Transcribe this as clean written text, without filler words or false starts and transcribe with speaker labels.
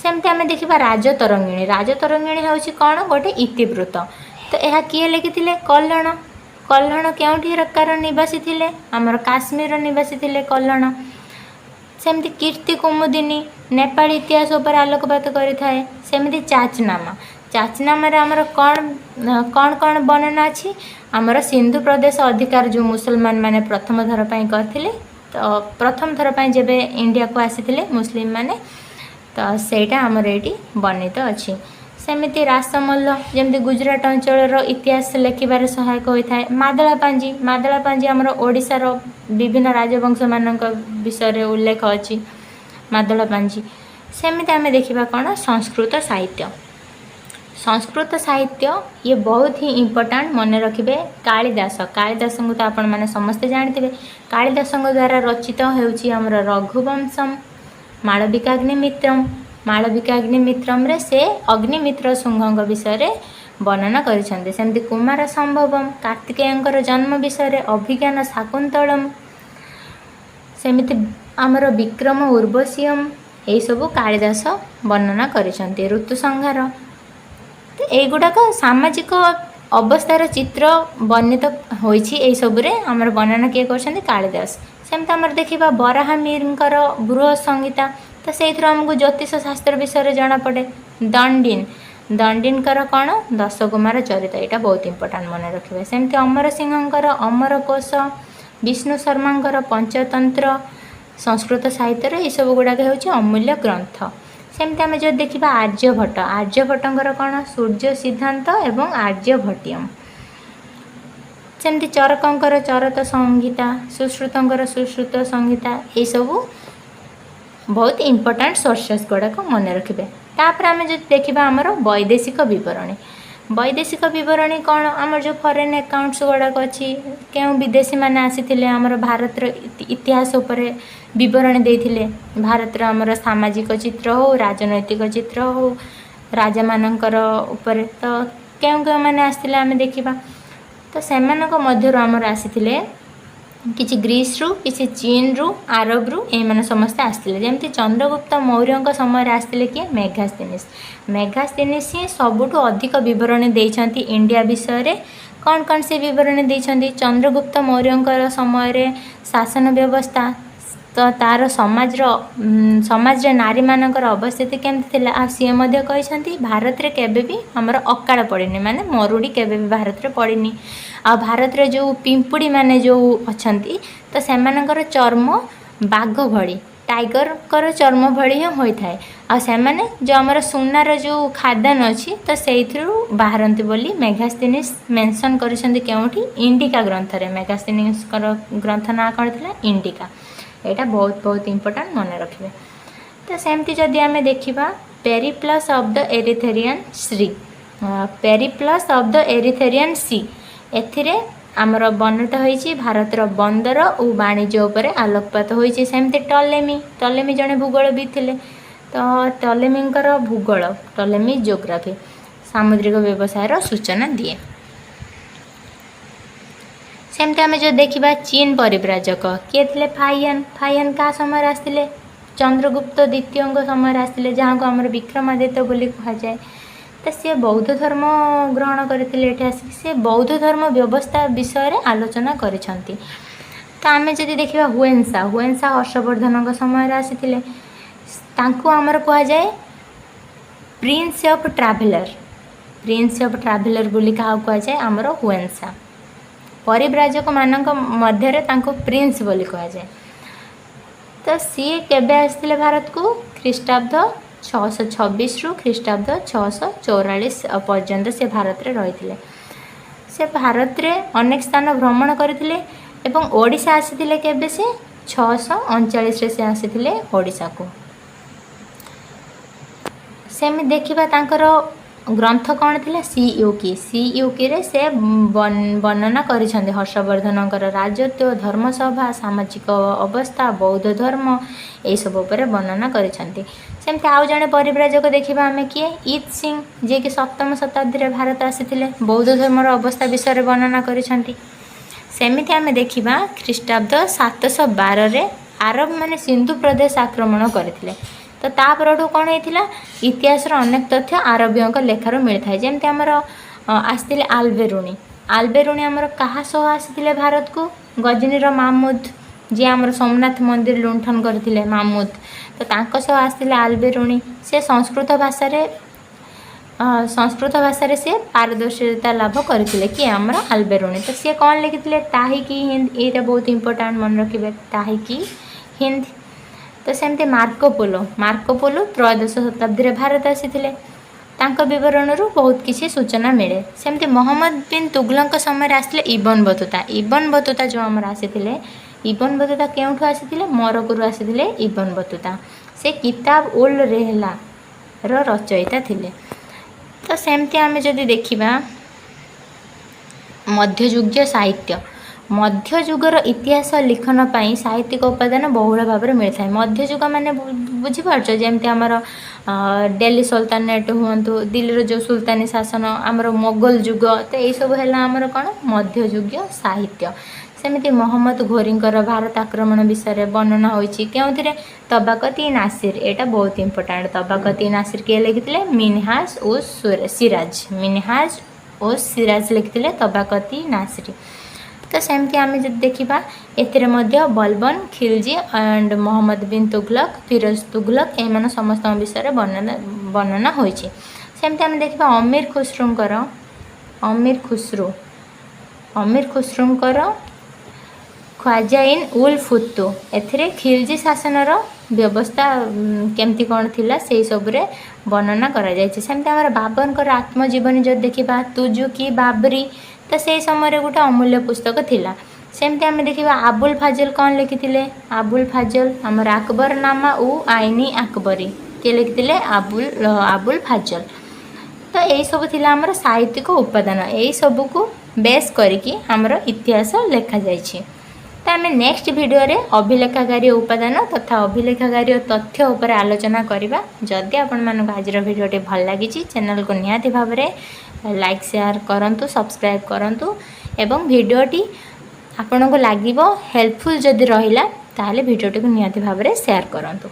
Speaker 1: सेमती आम देखा राजतरंगिणी। राजतरंगिणी हूँ कौन गोटे इतिवृत्त। तो यह किए लिखी कल्हण। कल्हण केउठिकार निवासी थे आमर काश्मीर निवासी थे कल्हण। सेमती कीर्ति कुमुदिनी नेपाली इतिहास उपर आलोकपात करें। सेमती चाचनामा। चाचनामा आमर कौन कौन कौन वर्णना अच्छी आमर सिंधु प्रदेश अधिकार जो मुसलमान माने प्रथम थर पर करथिले। तो प्रथम थर पर जब इंडिया को आसी मुस्लिम माने तो सेटा आमर ये वर्णित अच्छी। सेमती रासमल्ल जमती गुजरात अंचल इतिहास लेखिबार सहायक होता है। मादळापांजी। मादळापांजी आमर ओडिशार विभिन्न राजवंश मान विषय उल्लेख अच्छी मादळापांजी। सेमती आम देखा कौन संस्कृत साहित्य। संस्कृत साहित्य ये बहुत ही इम्पोर्टाट मन रखिए। कालिदास। कालिदास को तो आपण मैंने समस्ते जानते। कालिदास द्वारा रचित होमर रघुवंशम मालविकाग्निमित्रम। मालविकाग्निमित्रम रे से अग्निमित्र शुंग विषय वर्णना करिसेंते। सेमती कुमार संभवम कार्तिकेयर जन्म विषय अभिज्ञान शाकुंतलम। सेमती आमर विक्रम उर्वशीयम यही सब कालिदास वर्णना करिसेंते। ऋतु संहार। तो युड़ाक सामाजिक अवस्थार चित्र वर्णित होई सबुरे आमर वर्णना किए कर कालिदास। सेमती आमर देखा बराहमीर बृहत संहिता। तो से आमको ज्योतिष शास्त्र विषय जना पड़े। दंडिन। दंडिन कौन 10 कुमार चरित यहाँ बहुत इंपोर्टाट मन रखिए। सेमती अमर सिंह अमरकोश विष्णु शर्मा पंचतंत्र संस्कृत साहित्य ये सब गुड़ाक हूँ अमूल्य ग्रंथ। सेमती आम जो देखा आर्यभट्ट। आर्यभट्टर कौन सूर्य सिद्धांत एवं आर्यभट्टियम। सेमती चरकर चरत संहिता सुश्रुतर सुश्रुत संहिता ये सब बहुत इंपोर्टाट सोर्सेस गुड़ाक मन रखिए। तापर आम जो देखा आमर वैदेशिक बरणी। वैदेशिक बरणी कौन आमर जो फॉरेन अकाउंट्स गुड़ाक अच्छी क्यों विदेशी माने आसी आमर भारतर इतिहास उपरे बरणी देते। भारतर आमर सामाजिक चित्र हो राजनैतिक चित्र हो राजा मानकर उपरे तो क्यों क्यों मैंने आसते आम देखा। तो सेमानक मध्यरु आमर आसी किसी ग्रीस रु किसी चीन रु आरब रु ये समस्ते आसते। जमती चंद्रगुप्त मौर्य समय आसते किए मेघास्थनीस। मेघास्थनीस ही सबुठु अधिक बरणी देइछंती इंडिया विषय। कौन कौन से बरणी देइछंती चंद्रगुप्त मौर्य समय शासन व्यवस्था तो तार समाज नारी मानकर अवस्थिति केमती थिला आ सी कहते भारत रे केबे भी हमर अकाल पड़ेनी माने मरुड़ी केबे भी भारत रे पड़ेनी। आ भारत रे जो पिंपुड़ी माने जो अछंती तो सेमानकर चर्म बाघ भली टाइगर कर चर्म भली ही होता है। आ सेमाने जो हमर सुनार जो खादान अच्छी तो से बाहरती बोली मेघास्थनीस मेंशन करिसेंती केउठी इंडिका ग्रंथ रे। मेघास्थनीस ग्रंथ ना कौन थिला इंडिका। यहाँ बहुत बहुत इंपोर्टाट मन रखिए। तो सेमती जदि आम देखा Periplus of the Erythraean Sea. Periplus of the Erythraean Sea एथिरे आमर वर्णित होइछि भारतर बंदर और वाणिज्य उपर आलोकपात होइछि। सेमती टलेमी। टलेमी जड़े भूगोलविद थे। तो टलेमींकर भूगोल टलेमी जियोग्राफी सामुद्रिक व्यवसायर सूचना दिए। सेमती आम जो देखा चीन परिव्राजक किए थे फाहियान। फाहियान क्या समय आसते चंद्रगुप्त द्वितीय समय आसते जहाँ को आम विक्रमादित्य बोली कहुए। तो सी बौद्ध धर्म ग्रहण करते से बौद्ध धर्म व्यवस्था विषय आलोचना करिसेंती। तो आम जदि देखा हुएंसा। हुएंसा हर्षवर्धन समय आसी आमर कहुए प्रिंस ऑफ ट्राभेलर। प्रिंस ऑफ ट्राभेलर बोली क्या कहुए आमर हुएंसा। परिव्राजक मानक मध्य प्रिंस बोली कहुए। तो सी केबे आसते भारत को ख्रीष्टाब्द 626 रु ख्रीष्टाब्द 644 पर्यंत से भारत रे रही। से भारत रे अनेक स्थान भ्रमण करथिले एवं ओडिशा आसीथिले केबे से 639 रे से आसीथिले ओडिशा को। सेमि देखिबा तांकर ग्रंथ कौन थिला सीयूकी। सीयूकी रे से वर्णना करिसेंते हर्षवर्धनकर राजत्व धर्मसभा सामाजिक अवस्था बौद्ध धर्म ये सब उपर वर्णना करिसेंते। सेमती आउ जड़े परिव्राजक देखा आम किए ईद सिंह जे कि 7वीं शताब्दी भारत आसी बौद्ध धर्मर अवस्था विषय वर्णना करिसेंती। सेमिति आम देखा ख्रीष्टाब्द 712 रे आरब माने सिंधु प्रदेश आक्रमण करथिले। तो तापरठू कौन होता इतिहास अनेक तथ्य आरबीयों लेखार मिलता है जमती आमर आसते आलबेरुणी आलबेरुणी आमर क्या सह आसी भारत को गजनीर मामूद जी आमर सोमनाथ मंदिर लुंठन करते मामूद तो तांको सह आसते आलबेरुणी से संस्कृत भाषा से पारदर्शिता लाभ करते कि आमर आलबेरुणी तो सी कौन लिखिते ताही की हिंद ये बहुत इंपोर्टाट मन रखिए ताही की हिंद तो सेमती मार्कोपोलो त्रयोदश शताब्दी में भारत आसीथिले तांको विवरण बहुत किसी सूचना मिले सेमती मोहम्मद बिन तुगलक समय आसते इबन बतूता जो आमर आसीथिले इबन बतूता केउठु आसीथिले मोरकरू आसीथिले इबन बतूता से किताब उल रेहला रो रचयिता थिले। तो सेमती आमे जदि देखिबा मध्ययुगीय साहित्य मध्ययुगर इतिहास लिखन पाई साहित्यिक उपादान बहुल भाव में मिलता है मध्ययुग माने बुझीपारछ जेमती आमर दिल्ली सुल्तानेट हुंतु दिल्ली जो सुल्तानी शासन आमर मोगल युग तो यही सब है आमर कौन मध्ययुगीय साहित्य सेमती मोहम्मद घोरींकर भारत आक्रमण विषय वर्णना होइछि केउथिरे तबाकत इ नासिर एटा बहुत इंपोर्टेंट तबाकत इ नासिर के लिखिथिले मिनहाज ओ सिराज लिखिथिले तबाकत इ नासिर। तो सेमती आमे जब देखिबा एथिरे मध्य बलबन खिलजी एंड मोहम्मद बिन तुगलक फिरोज तुगलक एमान समस्त विषय वर्णना होइछि। सेमती आमे देखिबा अमीर खुसरूंकर ख्वाजा इन उल फुतु एथिरे खिलजी शासनर व्यवस्था केमती कौन थिला से सबरे वर्णना करा जायछि। सेमती हमर बाबरकर आत्मजीवनी जब देखिबा तुजु की बाबरी तो से समय गोटे अमूल्य पुस्तक थिला। सेमती आमे देखिबा आबुल फाजल कौन लिखिथिले आबुल फाजल हमर अकबर नामा उ आईनी अकबरी के लिखिथिले आबुल फाजल। तो यही सब थिला हमर साहित्यिक उपादान यही सब को बेस करिकी हमर इतिहास लेखा जायछि। तो आम नेक्स्ट वीडियो रे अभिलेखागारी उपादान तथा अभिलेखागारी तथ्य उपर आलोचना करवा। जदि आपण मानक आज वीडियोटी भल लगी चैनल को निहाती भाव में लाइक शेयर करंतु सब्सक्राइब करंतु एवं वीडियोटी आपन को लागिबो हेल्पफुल जदि रहिला ताले वीडियोटी को निहाती भाव में शेयर करंतु।